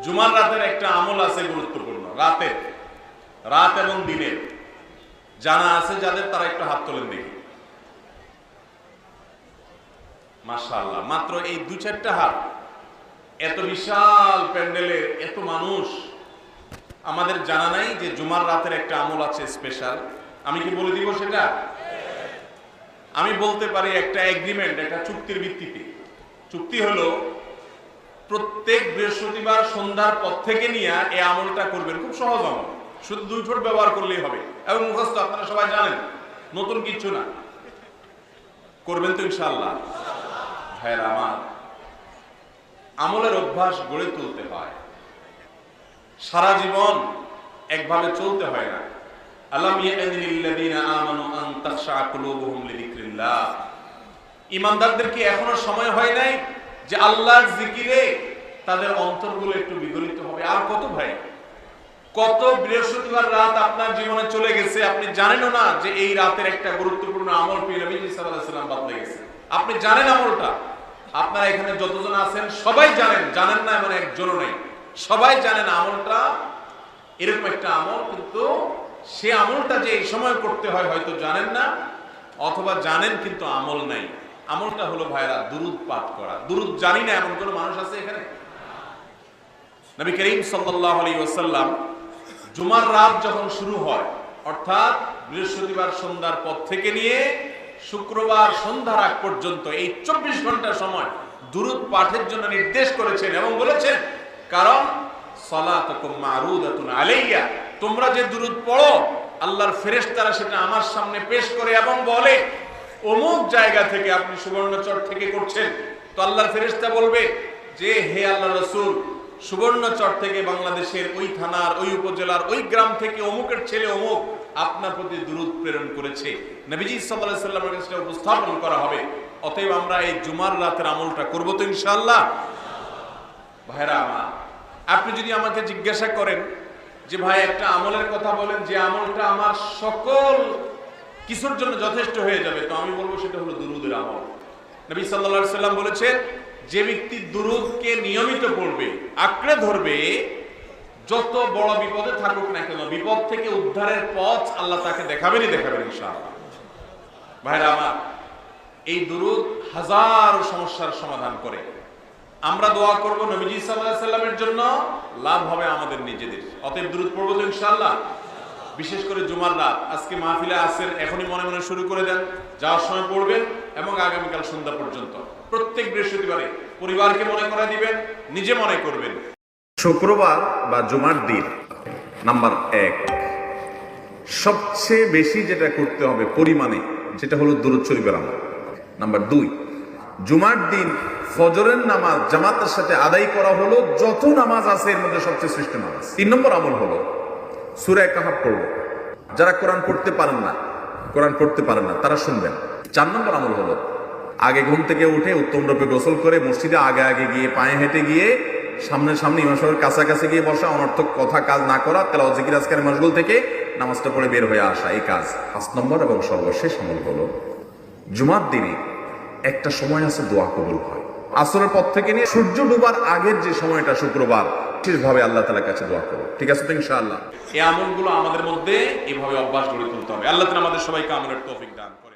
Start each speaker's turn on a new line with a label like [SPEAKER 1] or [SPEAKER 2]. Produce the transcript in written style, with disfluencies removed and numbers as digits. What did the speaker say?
[SPEAKER 1] জুমার রাতের একটা আমল আছে গুরুত্বপূর্ণ, রাত এবং দিনের। জানা আছে যাদের, তারা একটু হাত তোলেন দেখি। মাশাআল্লাহ, মাত্র এই 2-4টা হাত। এত বিশাল প্যান্ডেলে এত মানুষ, আমাদের জানা নাই যে জুমার রাতের একটা আমল আছে স্পেশাল। আমি কি বলে দিব সেটা? আমি বলতে পারি একটা এগ্রিমেন্ট, একটা চুক্তির ভিত্তিতে। চুক্তি হলো প্রত্যেক বৃহস্পতিবার সন্ধ্যার পর থেকে নিয়ে এই আমলটা করবেন। খুব সহজ আমল, শুধু 2 ঠোঁট ব্যবহার করলেই হবে এবং মুখস্থ, আপনারা সবাই জানেন, নতুন কিছু না। করবেন তো ইনশাআল্লাহ? ভাইরা আমার, আমলের অভ্যাস গড়ে তুলতে হয়, সারা জীবন একভাবে চলতে হয় না। আলাম ইয়ানিল্লাযীনা আমানু আন তাখশা কুলুবুহুম লিযিকরিল্লাহ। ঈমানদারদের কি এখনো সময় হয় নাই যে আল্লাহর জিকিরে তাদের অন্তরগুলো একটু বিগলিত হবে? আর কত ভাই, কত বৃহস্পতিবার রাত আপনার জীবনে চলে গেছে, আপনি জানেনও না যে এই রাতের একটা গুরুত্বপূর্ণ আমল প্রিয় নবী সাল্লাল্লাহু আলাইহি ওয়াসাল্লাম বাতলে গেছে। আপনি জানেন আমলটা, আপনারা এখানে যতজন আছেন সবাই জানেন, জানেন না এমন একজনও নেই, সবাই জানেন আমলটা এরকম একটা আমল, কিন্তু সে আমলটা যে এই সময় করতে হয় হয়তো জানেন না, অথবা জানেন কিন্তু আমল নাই। আমলটা হলো ভাইরা দুরূদ পাঠ করা। দুরূদ জানি না এমন কোন মানুষ আছে এখানে? নবী করিম সাল্লাল্লাহু আলাইহি ওয়াসাল্লাম জুমার রাত যখন শুরু হয়, অর্থাৎ বৃহস্পতিবার সন্ধ্যার পর থেকে নিয়ে শুক্রবার সন্ধ্যার আগ পর্যন্ত এই 24 ঘন্টা সময় দুরূদ পাঠের জন্য নির্দেশ করেছেন এবং বলেছেন, কারণ সালাতুকুম মারুদাতুন আলাইয়া, তোমরা যে দুরূদ পড়ো আল্লাহর ফেরেশতারা সেটা আমার সামনে পেশ করে এবং বলে, অমুক জায়গা থেকে, আপনি সুবর্ণচর থেকে করছেন, তো আল্লাহর ফেরেশতা বলবে যে হে আল্লাহর রাসূল, সুবর্ণচর থেকে বাংলাদেশের ওই থানার, ওই উপজেলার, ওই গ্রাম থেকে অমুকের ছেলে অমুক আপনার প্রতি দুরূদ প্রেরণ করেছে। নবীজি সাল্লাল্লাহু আলাইহি ওয়াসাল্লামের কাছে উপস্থাপন করা হবে। অতএব আমরা এই জুমার রাতের আমলটা করব তো ইনশাআল্লাহ? ভাইরা আমার, আপনি যদি আমাকে জিজ্ঞাসা করেন যে ভাই একটা আমলের কথা বলেন যে আমলটা আমার সকল কিছুর জন্য যথেষ্ট হয়ে যাবে, তো আমি বলবো সেটা হলো দুরূদের আমল। নবী সাল্লাল্লাহু আলাইহি ওয়াসাল্লাম বলেছেন, যে ব্যক্তি দুরূদকে নিয়মিত পড়বে, আঁকড়ে ধরবে, যত বড় বিপদে থাকুক না কেন, বিপদ থেকে উদ্ধারের পথ আল্লাহ তাকে দেখাবেনই দেখাবেন ইনশাআল্লাহ। ভাইরা আমার, এই দুরূদ হাজারো সমস্যার সমাধান করে। আমরা দোয়া করব নবীজি সাল্লাল্লাহু আলাইহি ওয়াসাল্লামের জন্য, লাভ হবে আমাদের নিজেদের। অতএব দুরূদ পড়ব তো ইনশাআল্লাহ। বিশেষ করে জুমার রাত, আজকে মাহফিলে আসেন, এখনই মনে মনে শুরু করে দেন, যাওয়ার সময় পড়বেন এবং আগামীকাল সন্ধ্যা পর্যন্ত প্রত্যেক বৃহস্পতিবারে পরিবারকে মনে করে দিবেন, নিজে মনে করবেন।
[SPEAKER 2] শুক্রবার বা জুমার দিন নাম্বার 1, সবচেয়ে বেশি যেটা করতে হবে পরিমাণে, যেটা হলো দুরূদ শরীফের আমল। নাম্বার 2, জুমার দিন ফজরের নামাজ জামাতের সাথে আদায় করা হলো যত নামাজ আছে এর মধ্যে সবচেয়ে শ্রেষ্ঠ নামাজ। 3 নম্বর আমল হলো সূরা কাহাফ পড়ব। যারা কোরআন পড়তে পারেন না তারা শুনবেন। 4 নম্বর আমল হলো আগে ঘুম থেকে উঠে উত্তম রূপে গোসল করে মসজিদে আগে গিয়ে, পায়ে হেঁটে গিয়ে, সামনে ইমাম সাহেবের কাছাকাছি গিয়ে বসা, অনর্থক কথা কাজ না করা, তেলাওয়াত জিকির আজকার মশগুল থেকে নামাজটা পড়ে বের হয়ে আসা, এই কাজ। 5 নম্বর এবং সর্বশেষ আমল হলো জুমার দিনে একটা সময় আছে দোয়া কবুল হয়। আসরের পর থেকে নিয়ে সূর্য ডুবার আগের যে সময়টা শুক্রবার, বিশেষভাবে আল্লাহ তাআলার কাছে দোয়া করো। ঠিক আছে তো ইনশাআল্লাহ?
[SPEAKER 1] এই আমলগুলো আমাদের মধ্যে এইভাবে অভ্যাস গড়ে তুলতে হবে। আল্লাহ তাআলা আমাদের সবাইকে আমলের তৌফিক দান করুন।